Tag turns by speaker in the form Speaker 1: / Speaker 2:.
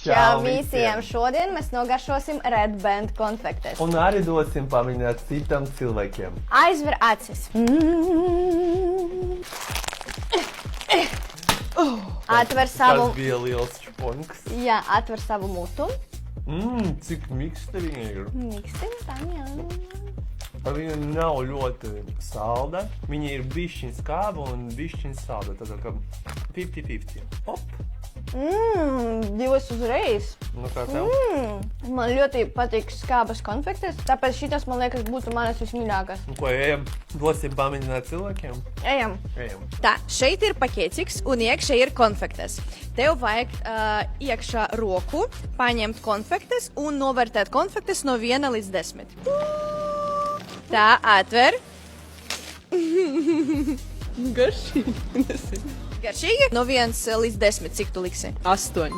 Speaker 1: Čau visiem! Šodien mēs nogaršosim Red Band konfektes.
Speaker 2: Un arī dosim pamēģināt citam cilvēkiem.
Speaker 1: Aizver acis. Atver savu...
Speaker 2: Tas bija liels čponks.
Speaker 1: Jā, atver savu mutu.
Speaker 2: Cik miksta viņa ir.
Speaker 1: Miksti, tā jā.
Speaker 2: Viņa nav ļoti salda. Viņa ir bišķiņ skāba un bišķiņ salda. Tad kā 50-50. Hop!
Speaker 1: Divas uzreiz.
Speaker 2: Nu kā tev?
Speaker 1: Man ļoti patīk skābas konfektes, tāpēc šitas, man liekas, būtu manas vismīļākās.
Speaker 2: Nu ko, ejam? Dosim pamēģināt cilvēkiem?
Speaker 1: Ejam.
Speaker 2: Ejam.
Speaker 3: Tā, šeit ir paketiks un iekšā ir konfektes. Tev vajag iekšā roku, paņemt konfektes un novērtēt konfektes no 1 līdz 10. Tā, atver.
Speaker 4: Garšīgi.
Speaker 3: Garšīgi? No 1 līdz 10, cik tu liksi?
Speaker 4: 8.